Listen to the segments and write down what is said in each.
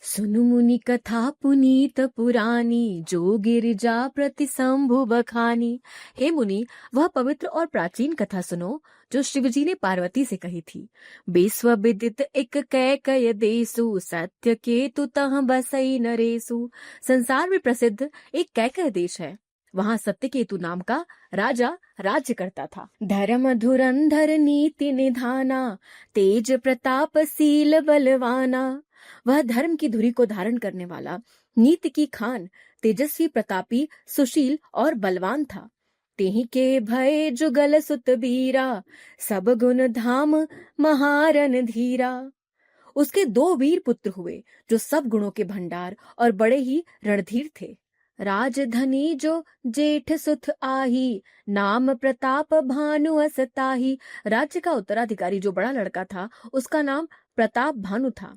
सुनु मुनि कथा पुनीत पुरानी, जो गिरिजा प्रति शंभु बखानी। हे मुनि, वह पवित्र और प्राचीन कथा सुनो जो शिवजी ने पार्वती से कही थी। विश्व विदित एक कैकय देसु, सत्य केतु तह बसई नरेसु। संसार में प्रसिद्ध एक कैकय देश है। वहाँ सत्यकेतु नाम का राजा राज्य करता था। धर्म धुरंधर नीति निधाना, तेज प्रताप शील बलवाना। वह धर्म की धुरी को धारण करने वाला, नीति की खान, तेजस्वी प्रतापी, सुशील और बलवान था। तेहि के भय जुगल सुत बीरा, सब गुण धाम महारन धीरा। उसके 2 वीर पुत्र हुए जो सब गुणों के भंडार और बड़े ही रणधीर थे। राजधनी जो जेठ सुत आही, नाम प्रताप भानु असताही। राज्य का उत्तराधिकारी जो बड़ा लड़का था, उसका नाम प्रताप भानु था।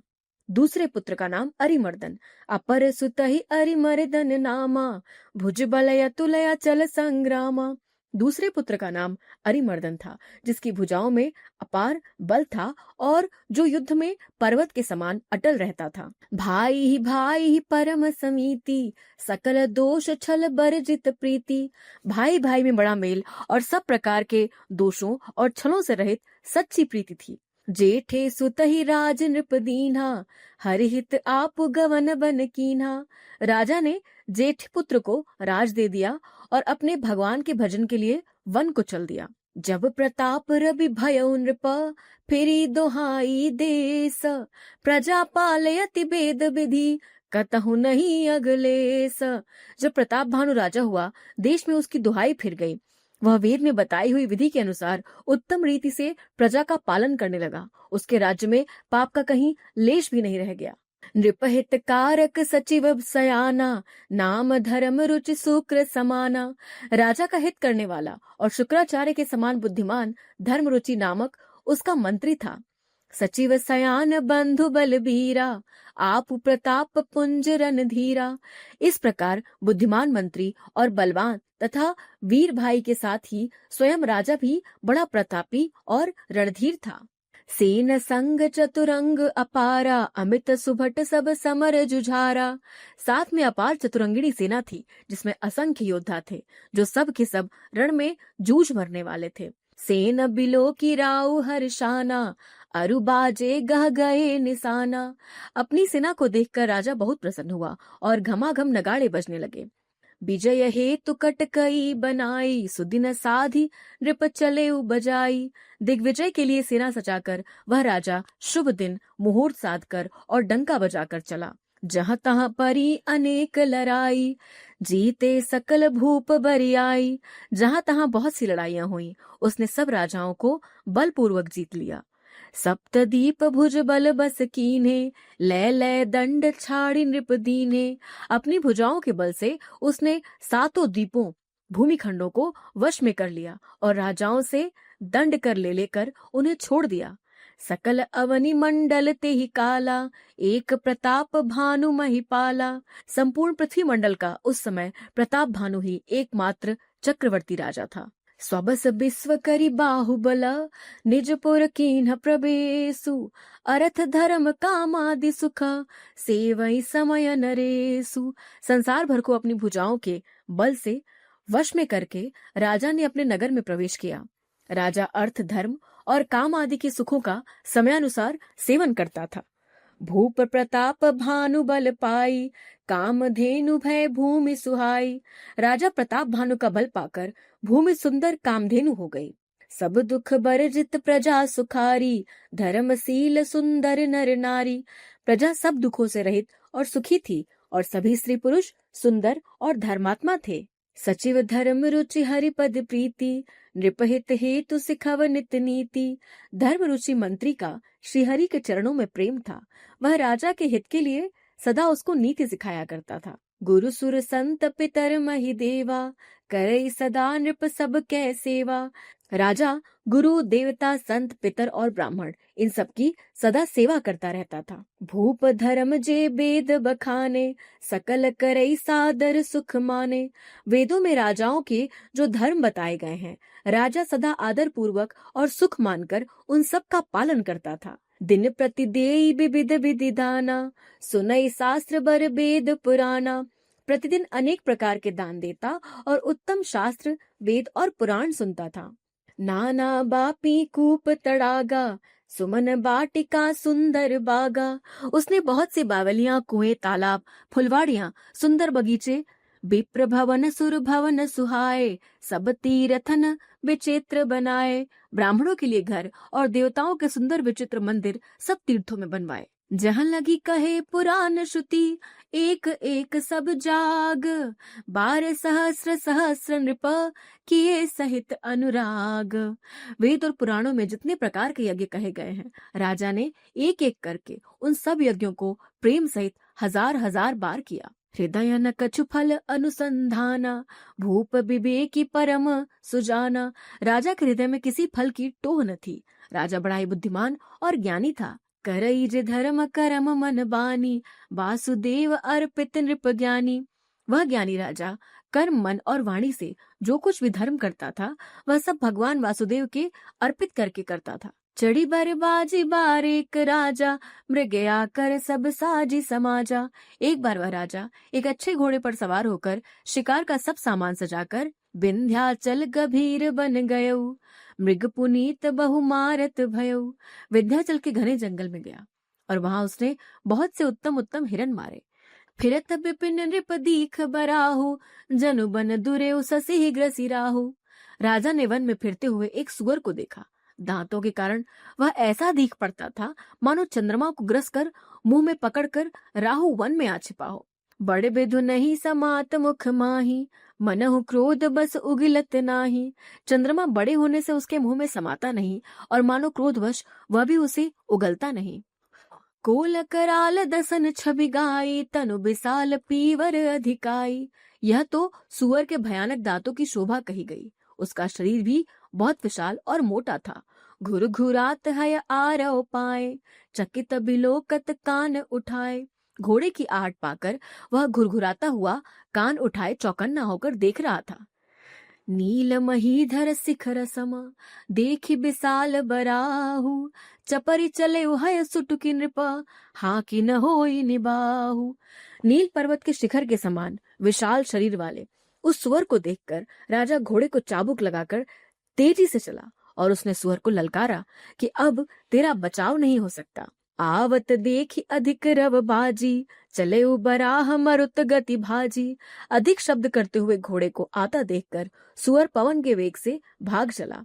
दूसरे पुत्र का नाम अरिमर्दन। अपर सुतहि अरिमर्दन नामा, भुज बलय तुलया चल संग्रामा। दूसरे पुत्र का नाम अरिमर्दन था, जिसकी भुजाओं में अपार बल था और जो युद्ध में पर्वत के समान अटल रहता था। भाई ही परम समीति, सकल दोष छल बरजित प्रीति। भाई भाई में बड़ा मेल और सब प्रकार के दोषों और छलों से रहित सच्ची प्रीति थी। जेठे सुतहि राज नृप दीन्हा, हरिहित आप गवन बन कीन्हा। राजा ने जेठ पुत्र को राज दे दिया और अपने भगवान के भजन के लिए वन को चल दिया। जब प्रताप रवि भयउ नृप, फिरी दोहाई देस। प्रजा पालयति वेद विधि, कतहु नहीं अगलेस। जब प्रताप भानु राजा हुआ, देश में उसकी दुहाई फिर गई। वह वेद में बताई हुई विधि के अनुसार उत्तम रीति से प्रजा का पालन करने लगा। उसके राज्य में पाप का कहीं लेश भी नहीं रह गया। नृपहित कारक सचिव सयाना, नाम धर्म रुचि शुक्र समाना। राजा का हित करने वाला और शुक्राचार्य के समान बुद्धिमान धर्म रुचि नामक उसका मंत्री था। सचिव सयान बंधु बलबीरा, आप प्रताप पुंज रन धीरा। इस प्रकार बुद्धिमान मंत्री और बलवान तथा वीर भाई के साथ ही स्वयं राजा भी बड़ा प्रतापी और रणधीर था। सेन संग चतुरंग अपारा, अमित सुभट सब समर जुझारा। साथ में अपार चतुरंगिणी सेना थी, जिसमें असंख्य योद्धा थे जो सब के सब रण में जूझ मरने वाले थे। सेन बिलो की राउ हर्षाना, अरु बाजे गह गए निशाना। अपनी सेना को देखकर राजा बहुत प्रसन्न हुआ और घमाघम नगाड़े बजने लगे। विजय हेतु कटकई बनाई, सुदिन साधी नृप चले बजाई। दिग्विजय के लिए सेना सजाकर वह राजा शुभ दिन मुहूर्त साध कर और डंका बजाकर चला। जहाँ तहाँ परी अनेक लड़ाई, जीते सकल भूप बरियाई। जहाँ तहाँ बहुत सी लड़ाइयां हुई, उसने सब राजाओं को बलपूर्वक जीत लिया। सप्तदीप भुज बल बस कीन्हे, लय लय दंड छाड़ी नृप दीन्हे। अपनी भुजाओं के बल से उसने 7 द्वीपों भूमिखंडों को वश में कर लिया और राजाओं से दंड कर लेकर उन्हें छोड़ दिया। सकल अवनि मंडल ते ही काला, एक प्रताप भानु महिपाला। संपूर्ण पृथ्वी मंडल का उस समय प्रताप भानु ही एकमात्र चक्रवर्ती राजा था। स्वबस विश्व करी बाहुबला, निजपुर कीन्ह प्रवेशु। अर्थ धर्म काम आदि सुख, सेवई समय नरेसु। संसार भर को अपनी भुजाओं के बल से वश में करके राजा ने अपने नगर में प्रवेश किया। राजा अर्थ धर्म और काम आदि के सुखों का समयानुसार सेवन करता था। भूप प्रताप भानु बल पाई, कामधेनु भय भूमि सुहाई। राजा प्रताप भानु का बल पाकर भूमि सुंदर कामधेनु हो गई। सब दुख बरजित प्रजा सुखारी, धर्मशील सुंदर नर नारी। प्रजा सब दुखों से रहित और सुखी थी और सभी स्त्री पुरुष सुंदर और धर्मात्मा थे। सचिव धर्म रुचि हरिपद प्रीति, नृपहित हेतु सिखव नित नीति। धर्म रुचि मंत्री का श्रीहरि के चरणों में प्रेम था। वह राजा के हित के लिए सदा उसको नीति सिखाया करता था। गुरु सुर संत पितर महि देवा, करई सदा नृप सब कै सेवा। राजा गुरु, देवता, संत, पितर और ब्राह्मण इन सबकी सदा सेवा करता रहता था। भूप धर्म जे वेद बखाने, सकल करई सादर सुख माने। वेदों में राजाओं के जो धर्म बताए गए हैं, राजा सदा आदर पूर्वक और सुख मानकर उन सब का पालन करता था। दिन प्रति देई विविध विधि दाना, सुनई शास्त्र बर वेद पुराना। प्रतिदिन अनेक प्रकार के दान देता और उत्तम शास्त्र, वेद और पुराण सुनता था। नाना बापी कूप तड़ागा, सुमन बाटिका सुंदर बागा। उसने बहुत सी बावलियां, कुएं, तालाब, फुलवाड़ियां, सुंदर बगीचे, विप्र भवन, सुर भवन सुहाए, सब तीरथन विचित्र बनाए। ब्राह्मणों के लिए घर और देवताओं के सुंदर विचित्र मंदिर सब तीर्थों में बनवाए। जहाँ लगी कहे पुराण श्रुति, एक एक सब जाग। 12 सहस्र सहस्र नृप, किए सहित अनुराग। वेद और पुराणों में जितने प्रकार के यज्ञ कहे गए हैं, राजा ने एक एक करके उन सब यज्ञों को प्रेम सहित हजार हजार बार किया। हृदय न कछु फल अनुसंधाना, भूप विवेकी परम सुजाना। राजा के हृदय में किसी फल की टोह न थी। राजा बड़ा ही बुद्धिमान और ज्ञानी था। करई जे धर्म करम मन बानी, वासुदेव अर्पित नृप ज्ञानी। वह ज्ञानी राजा कर्म, मन और वाणी से जो कुछ भी धर्म करता था, वह सब भगवान वासुदेव के अर्पित करके करता था। चढ़ी बरबाजी बार एक राजा, मृग आकर सब साजी समाजा। एक बार वह राजा एक अच्छे घोड़े पर सवार होकर शिकार का सब सामान सजाकर विंध्याचल गभीर बन गयऊ, मृग पुनीत बहु मारत भयऊ। विंध्याचल के घने जंगल में गया और वहां उसने बहुत से उत्तम उत्तम हिरण मारे। फिरत विपिन नृप दीख बराहु, जनु बन दुरेउ ससी ग्रसिराहु। राजा ने वन में फिरते हुए एक सुअर को देखा। दांतों के कारण वह ऐसा दिख पड़ता था मानो चंद्रमा को ग्रस कर मुंह में पकड़कर राहु वन में आ छिपा हो। बड़े बेधु नहीं समात मुख माही, मनहु क्रोध बस उगिलत नाही। चंद्रमा बड़े होने से उसके मुंह में समाता नहीं और मानो क्रोधवश वह भी उसे उगलता नहीं। कोल कराल दसन छवि गाई, तनु विशाल पीवर अधिकाई। यह तो सुअर के भयानक दांतों की शोभा कही गई। उसका शरीर भी बहुत विशाल और मोटा था। घुर घुरात है आरव पाए, चकित बिलोकत कान उठाए। घोड़े की आहट पाकर वह घुरघुराता हुआ कान उठाए चौकन्ना होकर देख रहा था। नील महीधर शिखर समा, देखी विशाल बराहु। चपरी चले है सुटुकी नृप, हाँ की न होई निबाहु। नील पर्वत के शिखर के समान विशाल शरीर वाले उस सुअर को देखकर राजा घोड़े को चाबुक लगाकर तेजी से चला और उसने सुअर को ललकारा कि अब तेरा बचाव नहीं हो सकता। आवत देखी अधिक रव बाजी, चले बराह मरुत गति भाजी। अधिक शब्द करते हुए घोड़े को आता देखकर सुअर पवन के वेग से भाग चला।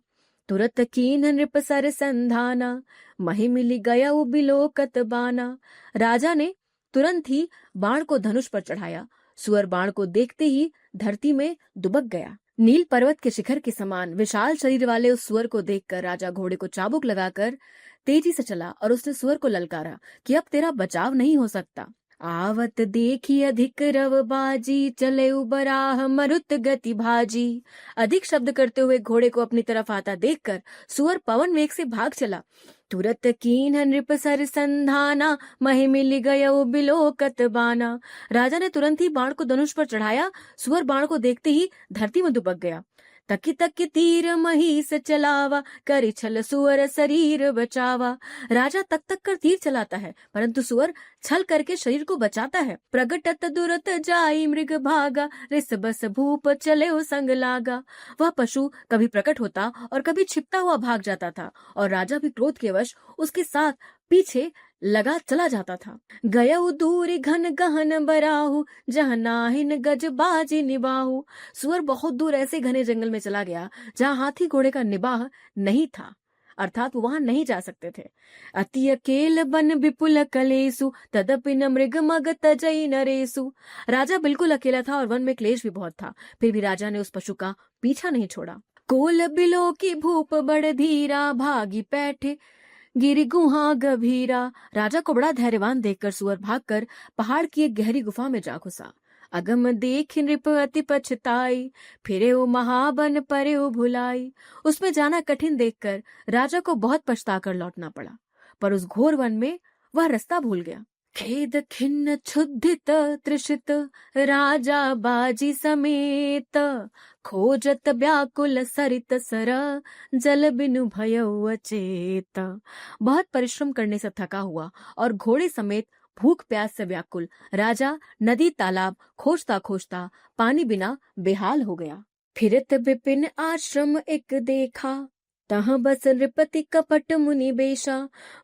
तुरत कीन नृप सर संधाना, मही मिली गया बिलोकत बाना। राजा ने तुरंत ही बाण को धनुष पर चढ़ाया। सुअर बाण को देखते ही धरती में दुबक गया। नील पर्वत के शिखर के समान विशाल शरीर वाले उस सुअर को देखकर राजा घोड़े को चाबुक लगाकर तेजी से चला और उसने सुअर को ललकारा कि अब तेरा बचाव नहीं हो सकता। आवत देखी अधिक रव बाजी, चले बराह मरुत गति भाजी। अधिक शब्द करते हुए घोड़े को अपनी तरफ आता देखकर सुअर पवन वेग से भाग चला। तुरत कीन नृप सर संधाना, महि मिल गयो बिलोकत बाना। राजा ने तुरंत ही बाण को धनुष पर चढ़ाया। सुअर बाण को देखते ही धरती में दुबक गया। तकी तकी तीर महीस चलावा, करी छल सुअर शरीर बचावा। राजा तक तक कर तीर चलाता है परंतु सुअर छल करके शरीर को बचाता है। प्रगटत दुरत जाई मृग भागा, रिस बस भूप चले संग लागा। वह पशु कभी प्रकट होता और कभी छिपता हुआ भाग जाता था और राजा भी क्रोध के वश उसके साथ पीछे लगा चला जाता था। गयऊ दूर घन गहन बराहु, जहाँ नाहिन गज बाजी निबाहु। सुअर बहुत दूर ऐसे घने जंगल में चला गया जहाँ हाथी घोड़े का निबाह नहीं था, अर्थात वो वहां नहीं जा सकते थे। अति अकेल बन विपुल कलेसु, तदपि न मृग मग तजई नरेसु। राजा बिल्कुल अकेला था और वन में क्लेश भी बहुत था, फिर भी राजा ने उस पशु का पीछा नहीं छोड़ा। कोल बिलो की भूप बड़ धीरा, भागी पैठे गिरी गुहा गभीरा। राजा को बड़ा धैर्यवान देखकर सुअर भागकर पहाड़ की एक गहरी गुफा में जा घुसा। अगम देख नृप अति पछताई, फिरे वो महाबन परे वो भुलाई। उसमें जाना कठिन देखकर राजा को बहुत पछताकर लौटना पड़ा, पर उस घोर वन में वह रास्ता भूल गया। खेद खिन्न क्षुधित त्रिषित राजा बाजी समेत, खोजत व्याकुल सरित सर, जल बिनु भयउ अचेत। बहुत परिश्रम करने से थका हुआ और घोड़े समेत भूख प्यास से व्याकुल राजा नदी तालाब खोजता खोजता पानी बिना बेहाल हो गया। फिरत विपिन आश्रम एक देखा, तहाँ बस नृपति कपट मुनि बेशा।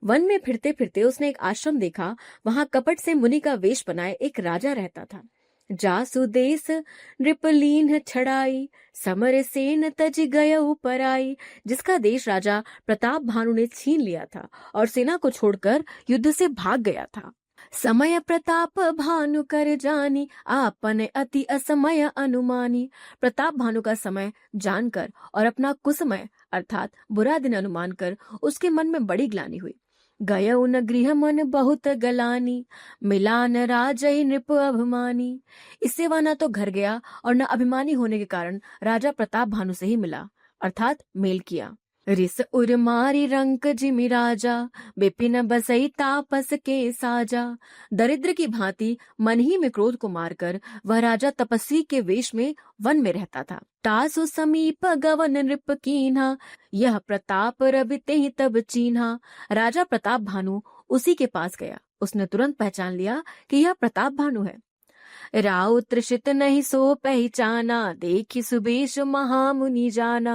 वन में फिरते फिरते उसने एक आश्रम देखा, वहां कपट से मुनि का वेश बनाए एक राजा रहता था। जासु देश नृपलीन छड़ाई, समर सेन तज गयउ पराई। जिसका देश राजा प्रताप भानु ने छीन लिया था और सेना को छोड़कर युद्ध से भाग गया था। समय प्रताप भानु कर जानी, आपने अति असमय अनुमानी। प्रताप भानु का समय जानकर और अपना कुसमय अर्थात बुरा दिन अनुमान कर उसके मन में बड़ी ग्लानि हुई। गयउ न गृह मन बहुत गलानी, मिला न राजई नृप अभिमानी। इससे वह न तो घर गया और न अभिमानी होने के कारण राजा प्रताप भानु से ही मिला अर्थात मेल किया। रिस उर मारी रंक जिमि राजा, बिपिन बसई तापस के साजा। दरिद्र की भांति मन ही में क्रोध को मारकर वह राजा तपस्वी के वेश में वन में रहता था। तासु समीप गवन नृप कीन्हा, यह प्रताप रबिते ही तब चीन्हा। राजा प्रताप भानु उसी के पास गया। उसने तुरंत पहचान लिया कि यह प्रताप भानु है। राउ त्रिषित नहीं सो पहचाना, देखी सुबेश महामुनि जाना।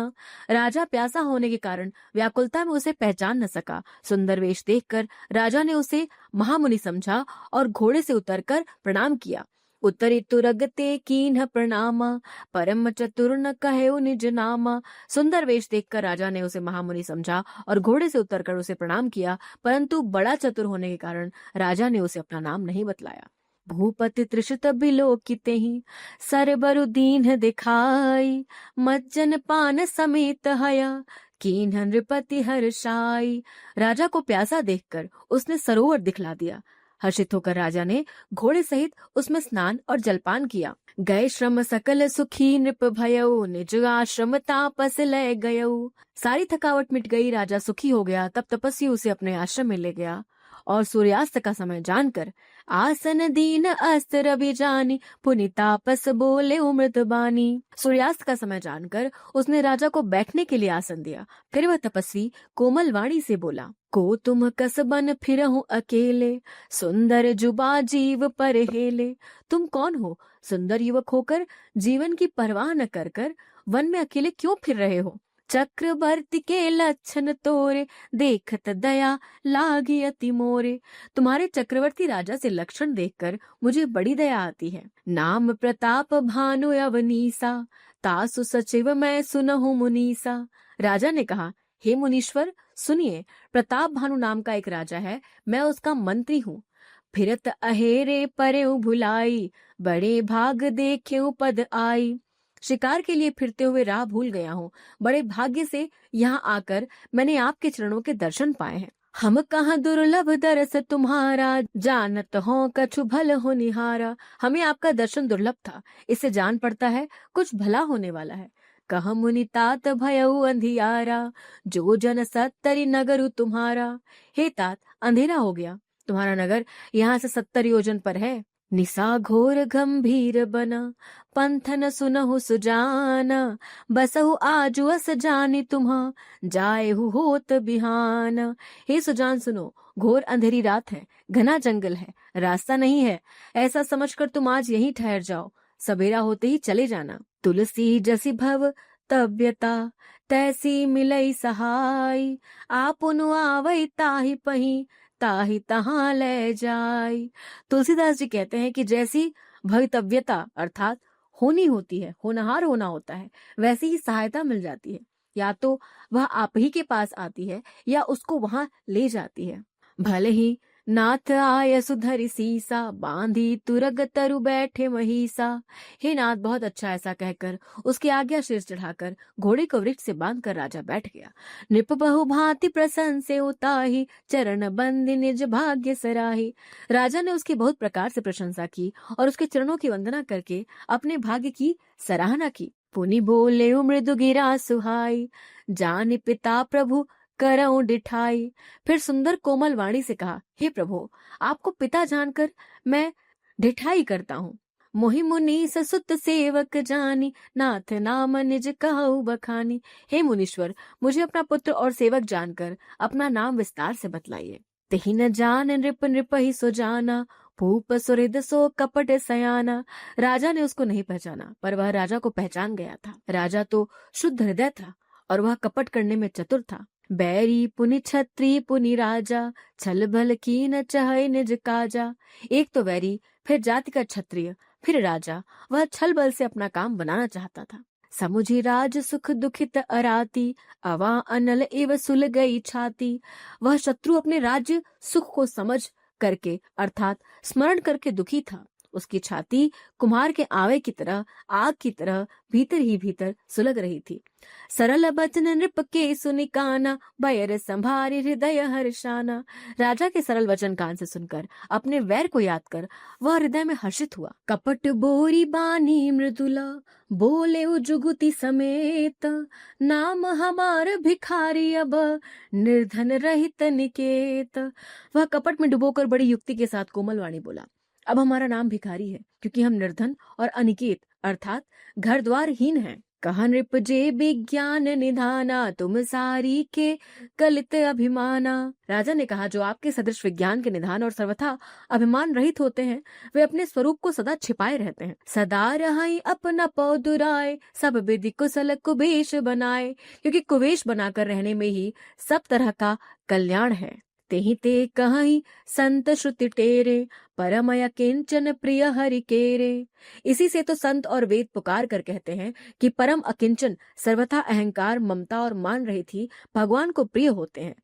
राजा प्यासा होने के कारण व्याकुलता में उसे पहचान न सका। सुंदर वेश देखकर राजा ने उसे महामुनि समझा और घोड़े से उतरकर प्रणाम किया। उत्तरी तुरगते कीन्ह प्रणामा, परम चतुर न कहे निज नामा। सुंदर वेश देखकर राजा ने उसे महामुनि समझा और घोड़े से उतरकर उसे प्रणाम किया, परंतु बड़ा चतुर होने के कारण राजा ने उसे अपना नाम नहीं बतलाया। भूपति त्रिषित बिलोकिते ही, सरबरु दीन दिखाई। मज्जन पान समेत हया, कीन्ह नृपति हर्षाई। राजा को प्यासा देखकर उसने सरोवर दिखला दिया। हर्षित होकर राजा ने घोड़े सहित उसमें स्नान और जलपान किया। गए श्रम सकल सुखी नृप भयउ, निज आश्रम तापस लय गयउ। सारी थकावट मिट गई, राजा सुखी हो गया। तब तपस्वी उसे अपने आश्रम में ले गया और सूर्यास्त का समय जानकर आसन दीन अस्त्र रवि जानी, पुनि तापस बोले उमृत बानी। सूर्यास्त का समय जानकर उसने राजा को बैठने के लिए आसन दिया। फिर वह तपस्वी कोमल वाणी से बोला, को तुम कसबन फिरहूं अकेले, सुंदर जुबा जीव पर हेले। तुम कौन हो? सुंदर युवक होकर जीवन की परवाह न कर कर वन में अकेले क्यों फिर रहे हो? चक्रवर्ती के लक्षण तोरे, देखत दया लागी अति मोरे। तुम्हारे चक्रवर्ती राजा से लक्षण देखकर मुझे बड़ी दया आती है। नाम प्रताप भानु अवनीसा, तासु सचिव मैं सुनहु मुनीसा। राजा ने कहा, हे मुनीश्वर सुनिए, प्रताप भानु नाम का एक राजा है, मैं उसका मंत्री हूँ। फिरत अहेरे परेउ भुलाई, बड़े भाग देखेउ पद आई। शिकार के लिए फिरते हुए राह भूल गया हूँ, बड़े भाग्य से यहाँ आकर मैंने आपके चरणों के दर्शन पाए हैं। हम कहाँ दुर्लभ दरस तुम्हारा, जानत हो कछु भल हो निहारा। हमें आपका दर्शन दुर्लभ था, इससे जान पड़ता है कुछ भला होने वाला है। कह मुनि तात भयउ अंधियारा, जो जन सत्तरी नगरु तुम्हारा। हे तात, अंधेरा हो गया, तुम्हारा नगर यहाँ से 70 योजन पर है। निशा घोर गंभीर बना, पंथन सुनहु सुजाना। बसहु आजु अस जानी तुम्हा, जाएहु होत बिहाना। हे सुजान सुनो, घोर अंधेरी रात है, घना जंगल है, रास्ता नहीं है। ऐसा समझकर तुम आज यहीं ठहर जाओ, सवेरा होते ही चले जाना। तुलसी जसी भव तव्यता, तैसी मिलई सहाय। आपुनु आवई ताहि पही, ताहि तहाँ ले जाय। तुलसीदास जी कहते हैं कि जैसी भवितव्यता अर्थात होनी होती है, होनहार होना होता है, वैसी ही सहायता मिल जाती है। या तो वह आप ही के पास आती है या उसको वहां ले जाती है। भले ही नाथ आय सुधरि सीसा, बांधी तुरग तरु बैठे महिसा। हे नाथ, बहुत अच्छा, ऐसा कहकर उसकी आज्ञा शीर्ष चढ़ाकर घोड़े को वृक्ष से बांधकर राजा बैठ गया। नृप बहु भांति प्रसन्न से उताही, चरण बंदी निज भाग्य सराही। राजा ने उसकी बहुत प्रकार से प्रशंसा की और उसके चरणों की वंदना करके अपने भाग्य की सराहना की। पुनि बोले मृदु गिरा सुहाई, जानि पिता प्रभु करऊं डिठाई। फिर सुंदर कोमल वाणी से कहा, हे प्रभु, आपको पिता जानकर मैं ढिठाई करता हूँ। मोहि मुनि ससुत सेवक जानी, नाथ नाम निज कहु बखानी। हे मुनीश्वर, मुझे अपना पुत्र और सेवक जानकर अपना नाम विस्तार से बतलाइए। तेहि न जान नृप नृप ही सो जाना, भूप सुहृद सो कपट सयाना। राजा ने उसको नहीं पहचाना, पर वह राजा को पहचान गया था। राजा तो शुद्ध हृदय था और वह कपट करने में चतुर था। बैरी पुनि छत्री पुनि राजा, छल भल की न चाहे निज काजा। एक तो वैरी, फिर जाति का क्षत्रिय, फिर राजा, वह छल बल से अपना काम बनाना चाहता था। समुझी राज सुख दुखित अराती, अवा अनल एव सुल गई छाती। वह शत्रु अपने राज्य सुख को समझ करके अर्थात स्मरण करके दुखी था। उसकी छाती कुम्हार के आवे की तरह, आग की तरह भीतर ही भीतर सुलग रही थी। सरल बचन नृप के सुनि काना, बैर संभारी हृदय हर्षाना। राजा के सरल वचन कान से सुनकर अपने वैर को याद कर वह हृदय में हर्षित हुआ। कपट बोरी बानी मृदुला, बोले जुगुति समेत। नाम हमार भिखारी अब, निर्धन रहित निकेत। वह कपट में डुबोकर बड़ी युक्ति के साथ कोमल वाणी बोला, अब हमारा नाम भिखारी है, क्योंकि हम निर्धन और अनिकेत अर्थात घर द्वार हीन हैं। कहा नृप जे विज्ञान निधाना, तुम सारी के कलित अभिमाना। राजा ने कहा, जो आपके सदृश विज्ञान के निधान और सर्वथा अभिमान रहित होते हैं, वे अपने स्वरूप को सदा छिपाए रहते हैं। सदा रहाई अपना पौदुराय, सब विधि कुशल कुबेश बनाए। क्योंकि कुवेश बनाकर रहने में ही सब तरह का कल्याण है। तेहि ते कहीं संत श्रुति टेरे, परमय किंचन प्रिय हरि केरे। इसी से तो संत और वेद पुकार कर कहते हैं कि परम अकिंचन, सर्वथा अहंकार, ममता और मान रहित ही भगवान को प्रिय होते हैं।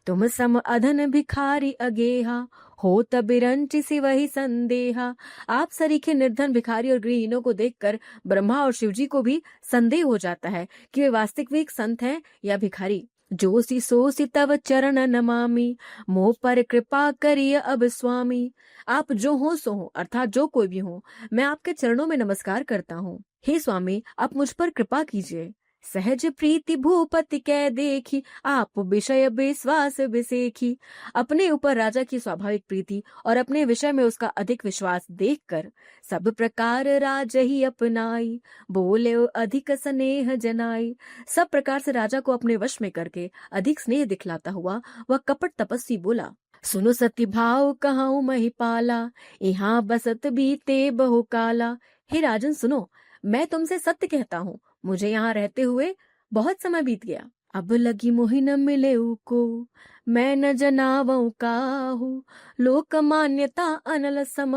तुम सम अधन भिखारी अगेहा, हो तबिरंचि से वही संदेहा। आप सरीखे निर्धन भिखारी और गृहहीनों को देखकर ब्रह्मा और शिवजी को भी संदेह हो जाता है कि वे वास्तविक संत हैं या भिखारी। जोसी सोसी तव चरण नमामि, मोह पर कृपा करिय अब स्वामी। आप जो हो सो हो अर्थात जो कोई भी हो, मैं आपके चरणों में नमस्कार करता हूँ। हे स्वामी, आप मुझ पर कृपा कीजिए। सहज प्रीति भूपति कै देखी, आप विषय विश्वास विसेखी। अपने ऊपर राजा की स्वाभाविक प्रीति और अपने विषय में उसका अधिक विश्वास देखकर सब प्रकार राज ही अपनाई, बोले अधिक स्नेह जनाई। सब प्रकार से राजा को अपने वश में करके अधिक स्नेह दिखलाता हुआ वह कपट तपस्वी बोला, सुनो सती भाव कहाऊं महिपाला, यहाँ बसत बीते बहु काला। हे राजन सुनो, मैं तुमसे सत्य कहता हूँ, मुझे यहाँ रहते हुए बहुत समय बीत गया। अब लगी मोहि न मिले को, मैं न जनावऊ काहू। लोक मान्यता अनल सम,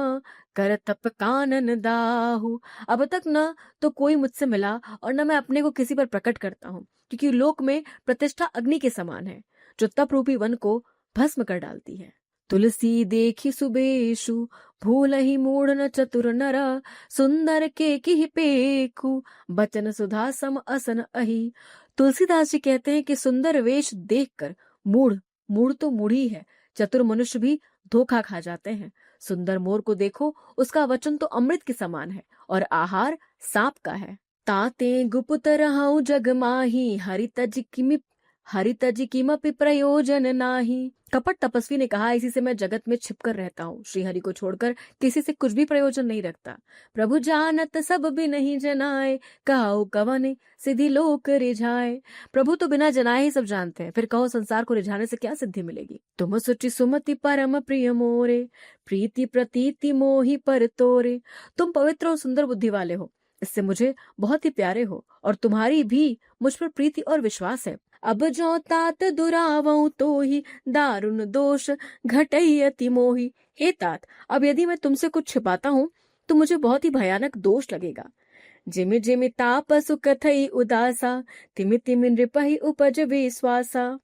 कर तप कानन दाहू। अब तक न तो कोई मुझसे मिला और न मैं अपने को किसी पर प्रकट करता हूँ, क्योंकि लोक में प्रतिष्ठा अग्नि के समान है, जो तप रूपी वन को भस्म कर डालती है। तुलसी देखी सुबेशु, भूल ही मूढ़ न चतुर नर। सुंदर के की पेखु, बचन सुधा सम असन अही। तुलसीदास जी कहते हैं कि सुंदर वेश देखकर मूढ़, मूढ़ तो मूढ़ी है, चतुर मनुष्य भी धोखा खा जाते हैं। सुंदर मोर को देखो, उसका वचन तो अमृत के समान है और आहार सांप का है। ताते गुप्त रहाऊ जग माही, हरितज किमपि प्रयोजन नाही। कपट तपस्वी ने कहा, इसी से मैं जगत में छिपकर रहता हूँ, श्रीहरि को छोड़कर किसी से कुछ भी प्रयोजन नहीं रखता। प्रभु जानत सब भी नहीं जनाए, कहो कवन सिद्धि लोक रिझाए। प्रभु तो बिना जनाए ही सब जानते हैं, फिर कहो संसार को रिझाने से क्या सिद्धि मिलेगी। तुम सुचि सुमति परम प्रिय मोरे, प्रीति प्रतीति मोहि पर तोरे। तुम पवित्र और सुंदर बुद्धि वाले हो, इससे मुझे बहुत ही प्यारे हो, और तुम्हारी भी मुझ पर प्रीति और विश्वास है। अब जो तात दुरावऊ तो ही, दारुण दोष घटई अति मोही। हे तात, अब यदि मैं तुमसे कुछ छिपाता हूँ तो मुझे बहुत ही भयानक दोष लगेगा। जिमि जिमि तापसु कथई उदासा, तिमि तिमि नृपहि उपज विश्वासा।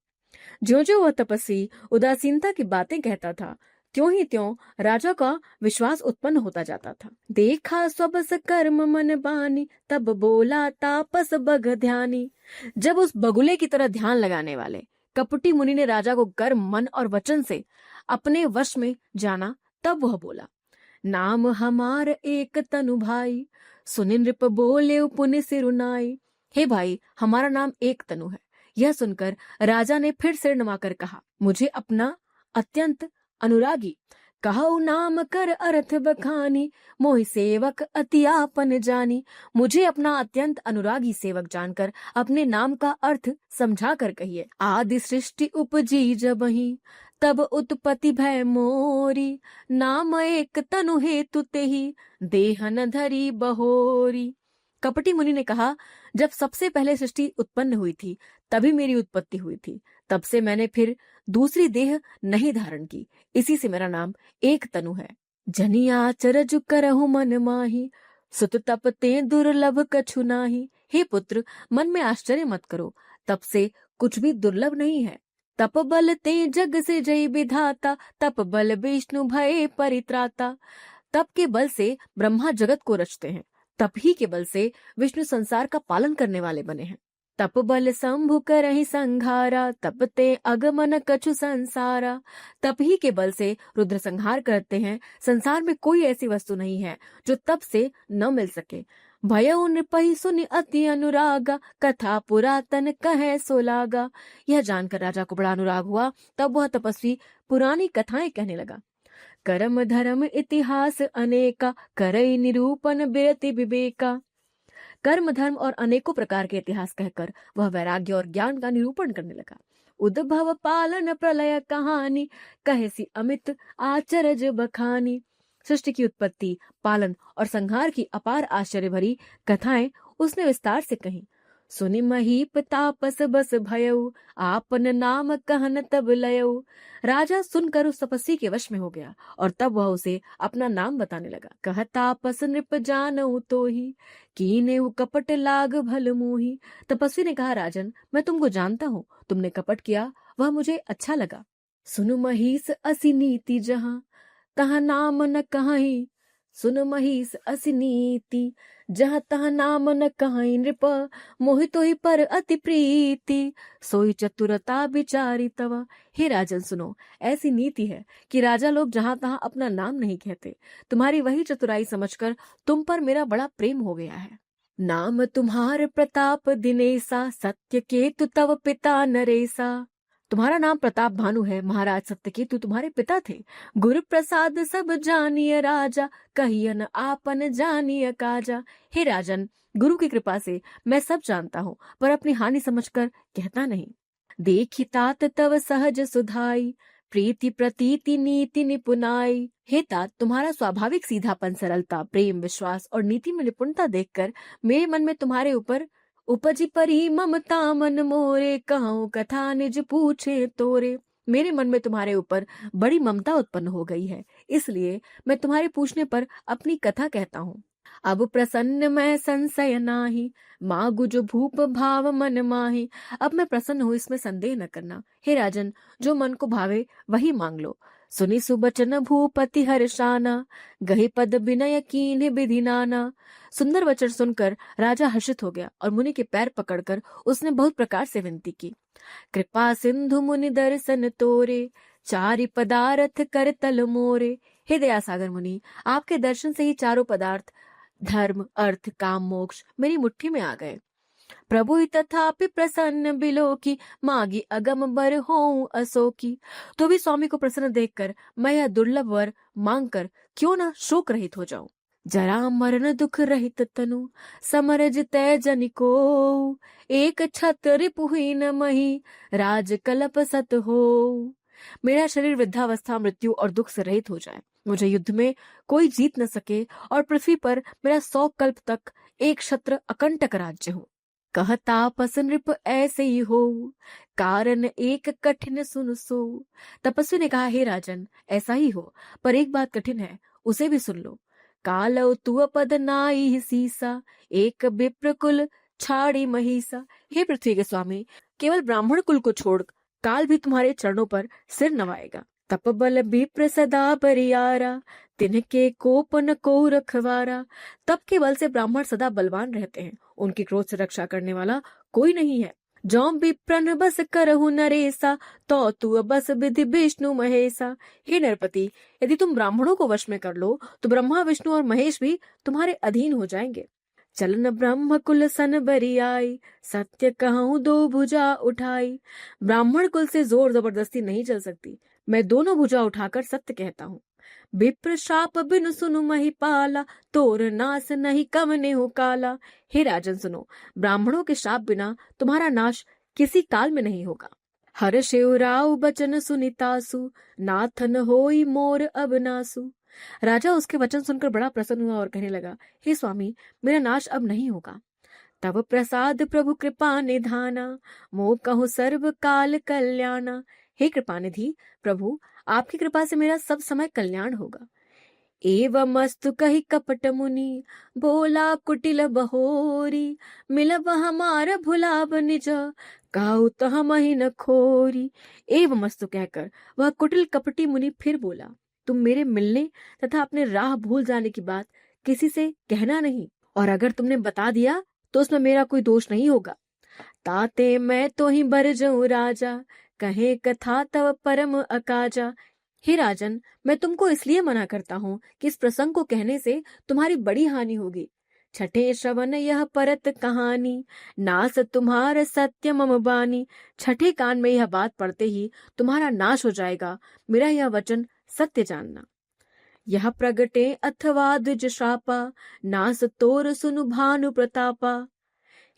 ज्यो ज्यो वह तपस्वी उदासीनता की बातें कहता था, त्यों ही त्यों राजा का विश्वास उत्पन्न होता जाता था। देखा स्वबस कर्म मन बानी, तब बोला तापस बग ध्यानी। जब उस बगुले की तरह ध्यान लगाने वाले कपटी मुनि ने राजा को कर्म, मन और वचन से अपने वश में जाना, तब वह बोला, नाम हमार एक तनु भाई, सुनि नृप बोले पुनि सिरुनाई। हे भाई, हमारा नाम एक तनु है। यह सुनकर राजा ने फिर सिर नवाकर कहा, मुझे अपना अत्यंत अनुरागी कहु नाम कर अर्थ बखानी, मोहि सेवक अति आपन जानी। मुझे अपना अत्यंत अनुरागी सेवक जानकर अपने नाम का अर्थ समझा कर कहिए। आदि सृष्टि उपजी जबहि, तब उत्पत्ति भय मोरी, नाम एक तनु हेतु तेहि, देहन धरी बहोरी। कपटी मुनि ने कहा, जब सबसे पहले सृष्टि उत्पन्न हुई थी तभी मेरी उत्पत्ति हुई थी, तब से मैंने फिर दूसरी देह नहीं धारण की, इसी से मेरा नाम एक तनु है। जनि आचरज करहु मन माही, सुत तप ते दुर्लभ कछु नाही। हे पुत्र, मन में आश्चर्य मत करो, तप से कुछ भी दुर्लभ नहीं है। तप बल ते जग से जय विधाता, तप बल विष्णु भय परित्राता। तप के बल से ब्रह्मा जगत को रचते हैं, तप ही के बल से विष्णु संसार का पालन करने वाले बने हैं। तप बल शंभु करहि संघारा, तप ते अगमन कछु संसारा। तप ही के बल से रुद्र संहार करते हैं। संसार में कोई ऐसी वस्तु नहीं है जो तप से न मिल सके। भयउ नृपहि सुनि अति अनुरागा, कथा पुरातन कहे सो लागा। यह जानकर राजा को बड़ा अनुराग हुआ। तब वह तपस्वी पुरानी कथाएं कहने लगा। कर्म धर्म इतिहास अनेका, करई निरूपण बिरति विवेका। कर्म, धर्म और अनेकों प्रकार के इतिहास कहकर वह वैराग्य और ज्ञान का निरूपण करने लगा। उद्भव पालन प्रलय कहानी, कहेसी अमित आचरज बखानी। सृष्टि की उत्पत्ति, पालन और संहार की अपार आश्चर्य भरी कथाएं उसने विस्तार से कही। सुनि महीप तापस बस भयउ, आपन नाम कहन तब लयउ। राजा सुनकर उस तपस्वी के वश में हो गया और तब वह उसे अपना नाम बताने लगा। कह तापस नृप जानऊ तोहि, कीने कपट लाग भल मोहि। तपस्वी ने कहा, राजन, मैं तुमको जानता हूँ, तुमने कपट किया वह मुझे अच्छा लगा। सुनु महिष असी नीति जहाँ, तहाँ नाम न कहीं। सुन महिष असी नीति, जहाँ तहाँ नाम न कहीं। नृप मोहितो ही पर अति प्रीति, सोई चतुरता विचारी तवा। हे राजन, सुनो, ऐसी नीति है कि राजा लोग जहाँ तहाँ अपना नाम नहीं कहते। तुम्हारी वही चतुराई समझकर तुम पर मेरा बड़ा प्रेम हो गया है। नाम तुम्हार प्रताप दिनेसा, सत्य केतु तव पिता नरेसा। तुम्हारा नाम प्रताप भानु है। महाराज सत्यकेतु तुम्हारे पिता थे। गुरु प्रसाद सब जानिय राजा, कहियन आपन जानिय काजा। हे राजन, गुरु की कृपा से मैं सब जानता हूँ, पर अपनी हानि समझकर कहता नहीं। देखी तात तव सहज सुधाई, प्रीति प्रतीति नीति निपुनाई। हे तात, तुम्हारा स्वाभाविक सीधापन, सरलता, प्रेम, विश्वास और नीति में निपुणता देखकर मेरे मन में तुम्हारे ऊपर उपजी परी ममता मन मोरे, कहूँ कथा निज पूछे तोरे। मेरे मन में तुम्हारे ऊपर बड़ी ममता उत्पन्न हो गई है, इसलिए मैं तुम्हारे पूछने पर अपनी कथा कहता हूँ। अब प्रसन्न मैं संशय नाही, मांगु जो भूप भाव मन माही। अब मैं प्रसन्न हूँ, इसमें संदेह न करना। हे राजन, जो मन को भावे वही मांग लो। सुनि सुबचन भूपति हर्षाना, गहि पद बिनय कीन्ह विधि नाना। सुंदर वचन सुनकर राजा हर्षित हो गया और मुनि के पैर पकड़कर उसने बहुत प्रकार से विनती की। कृपा सिंधु मुनि दर्शन तोरे, चारि पदार्थ कर तल मोरे। हे दया सागर मुनि, आपके दर्शन से ही चारों पदार्थ, धर्म, अर्थ, काम, मोक्ष मेरी मुट्ठी में आ गए। प्रभु ही तथापि प्रसन्न बिलोकी, मागी अगम बर होऊं असोकी। तो भी स्वामी को प्रसन्न देखकर मैं यह दुर्लभ वर मांगकर क्यों न शोक रहित हो जाऊं। जरा मरण दुख रहित तनु, समर जितै जनिको। एक छत रिपुहीन मही, राज कलप सत हो। मेरा शरीर वृद्धावस्था, मृत्यु और दुख से रहित हो जाए, मुझे युद्ध में कोई जीत न सके और पृथ्वी पर मेरा 100 कल्प तक एक छत्र अकंटक राज्य हो। कह तापस नृप ऐसे ही हो, कारण एक कठिन सुन सो। तपस्वी ने कहा, हे राजन, ऐसा ही हो, पर एक बात कठिन है, उसे भी सुन लो। कालौ तु पद नाई सीसा, एक विप्र कुल छाड़ी महिसा। हे पृथ्वी के स्वामी, केवल ब्राह्मण कुल को छोड़ काल भी तुम्हारे चरणों पर सिर नवाएगा। तप बल विप्र सदा बरियारा, तिनके कोप न को रखवारा। तप के बल से ब्राह्मण सदा बलवान रहते हैं, उनके क्रोध से रक्षा करने वाला कोई नहीं है। जौ विप्रन बस करहु नरेसा, तो तू बस विधि विष्णु महेशा। हे नरपति, यदि तुम ब्राह्मणों को वश में कर लो तो ब्रह्मा विष्णु और महेश भी तुम्हारे अधीन हो जाएंगे। चलन ब्रह्म कुल सन बरियाई, सत्य कहूँ दो भुजा उठाई। ब्राह्मण कुल से जोर जबरदस्ती नहीं चल सकती, मैं दोनों भुजा उठाकर सत्य कहता हूँ। विप्र शाप बिनु सुनु महिपाला, तोर नाश नहीं कवने हो काला। हे राजन सुनो, ब्राह्मणों के शाप बिना तुम्हारा नाश किसी काल में नहीं होगा। हर शिवराव बचन सुनितासु, नाथन होई मोर अबनासु। राजा उसके वचन सुनकर बड़ा प्रसन्न हुआ और कहने लगा, हे स्वामी, मेरा नाश अब नहीं होगा। तब प्रसाद प्रभु कृपा निधाना, मोह कहूँ सर्व काल कल्याणा। हे कृपा निधि प्रभु, आपकी कृपा से मेरा सब समय कल्याण होगा। एवं मस्तु कही कपट मुनि, बोला कुटिल बहोरी। मिलब हमार भुलाब निज, काऊ तो हम ही न खोरी। एवं मस्तु कहकर वह कुटिल कपटी मुनि फिर बोला, तुम मेरे मिलने तथा अपने राह भूल जाने की बात किसी से कहना नहीं, और अगर तुमने बता दिया तो उसमें मेरा कोई दोष नहीं होगा। ताते मैं तो ही बर जाऊं राजा, कहे कथा तव परम अकाजा। हे राजन, मैं तुमको इसलिए मना करता हूँ कि इस प्रसंग को कहने से तुम्हारी बड़ी हानि होगी। छठे श्रवण यह परत कहानी, नास तुम्हार सत्य मम बानी। छठे कान में यह बात पढ़ते ही तुम्हारा नाश हो जाएगा, मेरा यह वचन सत्य जानना। यह प्रगटे अथवा द्विज श्रापा, नास तोर सुनु भानु प्रतापा।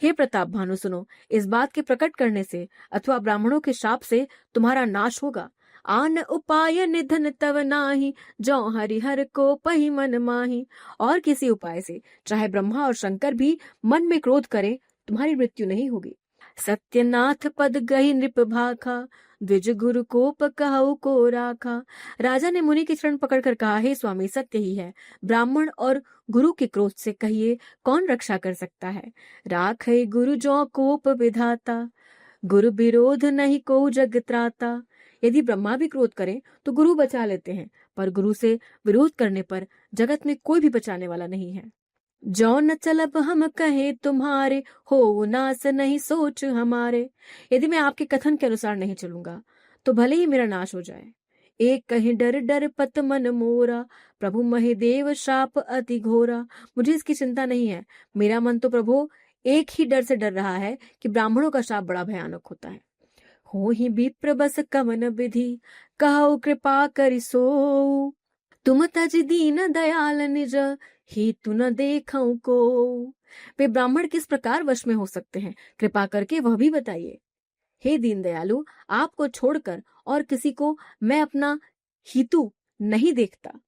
हे प्रताप भानु सुनो, इस बात के प्रकट करने से अथवा ब्राह्मणों के शाप से तुम्हारा नाश होगा। आन उपाय निधन तव नाही, जो हरिहर को पही मन माही। और किसी उपाय से चाहे ब्रह्मा और शंकर भी मन में क्रोध करे, तुम्हारी मृत्यु नहीं होगी। सत्यनाथ पद गई नृप भाखा, द्विज गुरु कोप कहु को राखा। राजा ने मुनि की शरण पकड़कर कहा, हे स्वामी, सत्य ही है, ब्राह्मण और गुरु के क्रोध से कहिए कौन रक्षा कर सकता है। राखै गुरु जो कोप विधाता, गुरु विरोध नहीं को जग त्राता। यदि ब्रह्मा भी क्रोध करें तो गुरु बचा लेते हैं, पर गुरु से विरोध करने पर जगत में कोई भी बचाने वाला नहीं है। जो न चलब हम कहे तुम्हारे, हो नास नहीं सोच हमारे। यदि मैं आपके कथन के अनुसार नहीं चलूंगा तो भले ही मेरा नाश हो जाए। एक कहीं डर डर पत मन मोरा, प्रभु महेदेव शाप अति घोरा। मुझे इसकी चिंता नहीं है, मेरा मन तो प्रभु एक ही डर से डर रहा है कि ब्राह्मणों का शाप बड़ा भयानक होता है। हो ही विप्र बस कवन विधि, कहो कृपा करिसो। तुम तज दीन दयाल निज, ही तु न देखऊं को। वे ब्राह्मण किस प्रकार वश में हो सकते हैं, कृपा करके वह भी बताइए। हे दीन दयालु, आपको छोड़कर और किसी को मैं अपना हितु नहीं देखता।